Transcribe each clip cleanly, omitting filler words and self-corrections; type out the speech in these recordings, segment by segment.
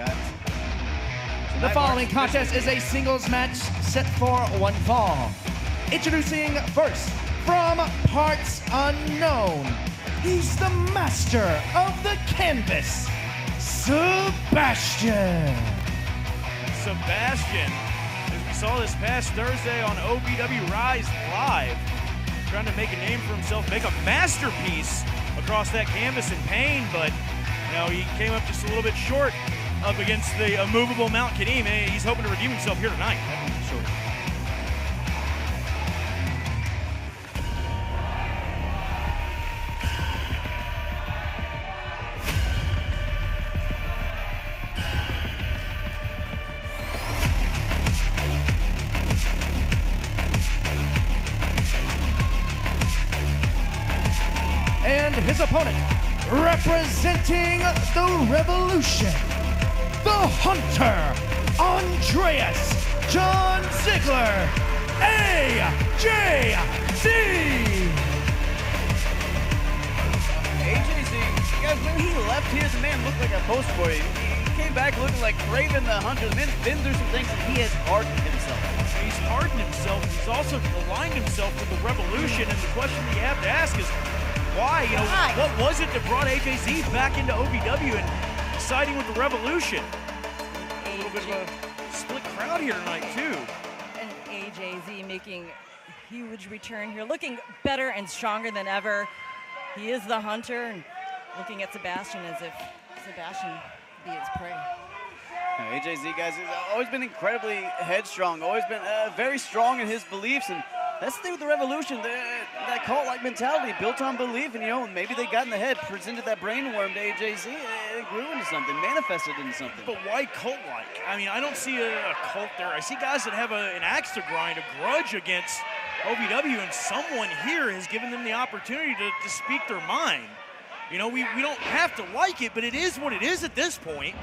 guys. The following contest is a singles match set for one fall. Introducing first, from parts unknown, he's the master of the canvas, Sebastian. Sebastian, as we saw this past Thursday on OVW Rise Live, trying to make a name for himself, make a masterpiece across that canvas in pain, but you know, he came up just a little bit short up against the immovable Mount Kadim. He's hoping to redeem himself here tonight. Sure. And his opponent, representing the Revolution, the Hunter, Andreas John Ziegler, AJZ. AJZ, guys, when he left here, the man looked like a post boy. He came back looking like Craven the Hunter. The man's been through some things and he has hardened himself. He's hardened himself. He's also aligned himself with the Revolution, and the question that you have to ask is, why? You know, what was it that brought AJZ back into OVW and siding with the Revolution? A little bit of a split crowd here tonight, too. And AJZ making a huge return here, looking better and stronger than ever. He is the Hunter, and looking at Sebastian as if Sebastian be his prey. AJZ, guys, has always been incredibly headstrong, always been very strong in his beliefs, and that's the thing with the Revolution, that cult-like mentality built on belief, and you know, maybe they got in the head, presented that brainworm to AJZ, it grew into something, manifested into something. But why cult-like? I mean, I don't see a cult there. I see guys that have an axe to grind, a grudge against OVW, and someone here has given them the opportunity to speak their mind. You know, we don't have to like it, but it is what it is at this point.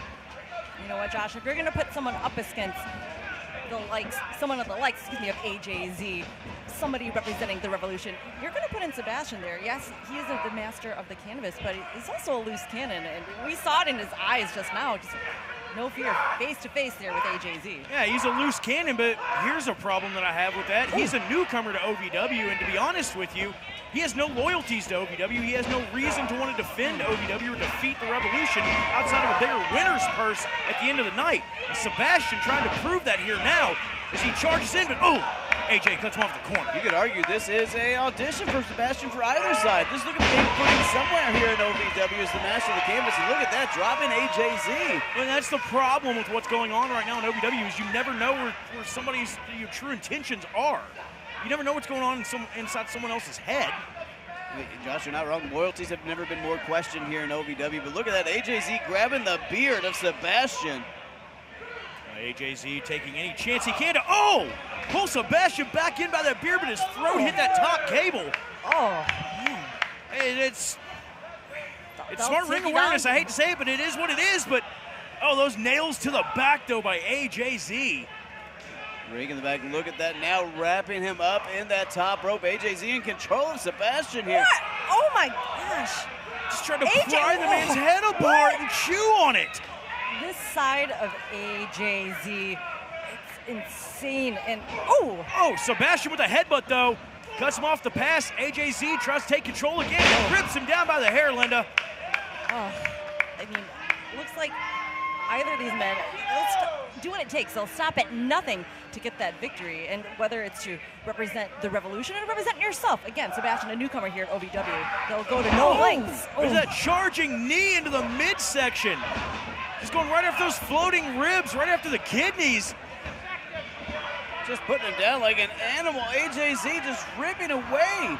You know what, Josh, if you're gonna put someone up against the likes, someone of the likes, excuse me, of AJZ, somebody representing the Revolution, you're going to put in Sebastian there. Yes, he is the master of the canvas, but he's also a loose cannon, and we saw it in his eyes just now. Just no fear, face to face there with AJZ. Yeah, he's a loose cannon, but here's a problem that I have with that. He's a newcomer to OVW, and to be honest with you, he has no loyalties to OVW. He has no reason to want to defend OVW or defeat the Revolution outside of a bigger winner's purse at the end of the night. And Sebastian trying to prove that here now as he charges in, but AJ cuts him off the corner. You could argue this is an audition for Sebastian for either side. This looking to be putting somewhere here in OVW as the master of the canvas, and look at that, dropping AJZ. And that's the problem with what's going on right now in OVW is you never know where somebody's true intentions are. You never know what's going on inside someone else's head. Josh, you're not wrong. Loyalties have never been more questioned here in OVW, but look at that, AJZ grabbing the beard of Sebastian. AJZ taking any chance he can to, pull Sebastian back in by that beard, but his throat hit that top cable. Oh, man. It's smart ring awareness. I hate to say it, but it is what it is. But, those nails to the back, though, by AJZ. Ring in the back, look at that now, wrapping him up in that top rope. AJZ in control of Sebastian here. What? Oh, my gosh. Just trying to pry the man's head apart and chew on it. This side of AJZ, it's insane. And Sebastian with a headbutt though, cuts him off the pass. AJZ tries to take control again, rips him down by the hair, Linda. I mean, looks like either of these men, they'll do what it takes. They'll stop at nothing to get that victory. And whether it's to represent the Revolution or represent yourself. Again, Sebastian, a newcomer here at OVW. They'll go to no lengths. There's that charging knee into the midsection. He's going right after those floating ribs, right after the kidneys. Just putting him down like an animal. AJZ just ripping away.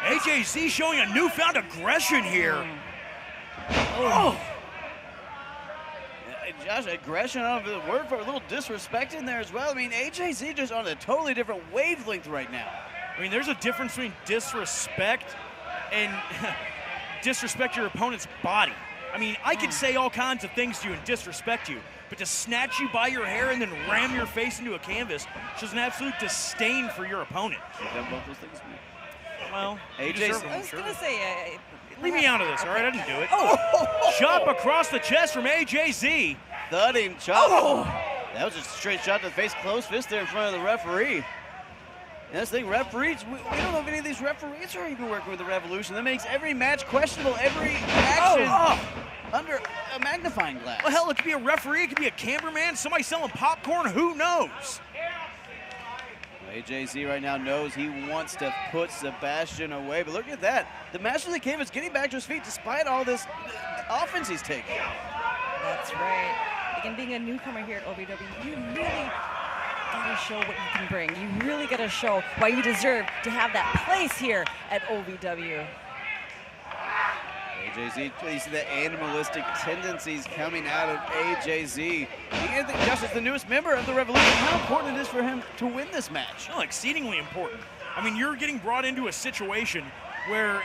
AJZ showing a newfound aggression here. Josh, aggression, I don't know if the word for a little disrespect in there as well. I mean, AJZ just on a totally different wavelength right now. I mean, there's a difference between disrespect and disrespect your opponent's body. I mean, I can say all kinds of things to you and disrespect you, but to snatch you by your hair and then ram your face into a canvas shows an absolute disdain for your opponent. You've done both those things to me. Well, AJZ. I was going to say, leave me out of this, all right? I didn't do it. Chop across the chest from AJZ. thudding chop. Oh! That was just a straight shot to the face, close fist there in front of the referee. And that's the thing, referees, we don't know if any of these referees are even working with the Revolution. That makes every match questionable, every action under a magnifying glass. Well, hell, it could be a referee, it could be a cameraman, somebody selling popcorn, who knows? AJZ right now knows he wants to put Sebastian away, but look at that. The master of the cave is getting back to his feet despite all this offense he's taking. That's right. Again, being a newcomer here at OVW, you really gotta show what you can bring. You really gotta show why you deserve to have that place here at OVW. AJZ, you see the animalistic tendencies coming out of AJZ. I think Josh is the newest member of the Revolution. How important it is for him to win this match? Oh, exceedingly important. I mean, you're getting brought into a situation where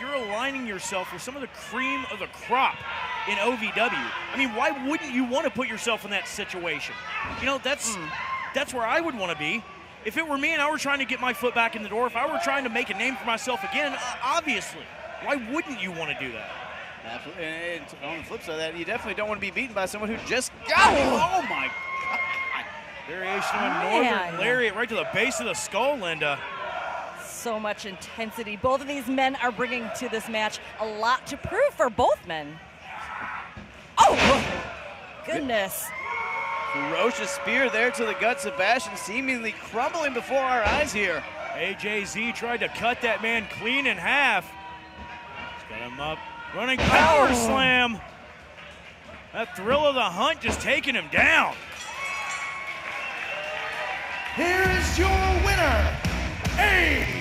you're aligning yourself with some of the cream of the crop in OVW. I mean, why wouldn't you want to put yourself in that situation? You know, that's where I would want to be. If it were me and I were trying to get my foot back in the door, if I were trying to make a name for myself again, obviously, why wouldn't you want to do that? Absolutely. And on the flip side of that, you definitely don't want to be beaten by someone who just got it. Oh my God. Variation of a northern lariat right to the base of the skull, Linda. So much intensity. Both of these men are bringing to this match a lot to prove for both men. Oh, goodness. Ferocious spear there to the gut. Sebastian seemingly crumbling before our eyes here. AJZ tried to cut that man clean in half. He's got him up. Running power slam. That thrill of the hunt just taking him down. Here is your winner, AJZ!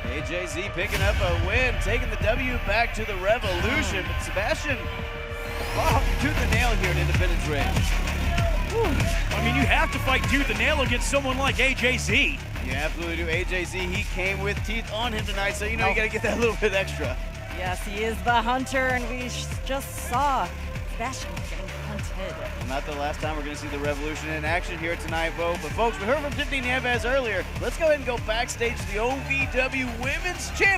AJZ picking up a win, taking the W back to the Revolution. But Sebastian fought tooth and nail here at Independence Ridge. I mean, you have to fight tooth and nail against someone like AJZ. You absolutely do. AJZ, he came with teeth on him tonight, so you know you got to get that little bit extra. Yes, he is the hunter, and we just saw Sebastian getting hunted. Not the last time we're going to see the Revolution in action here tonight, Bo. But folks, we heard from Tiffany Nieves earlier. Let's go ahead and go backstage to the OVW Women's Championship.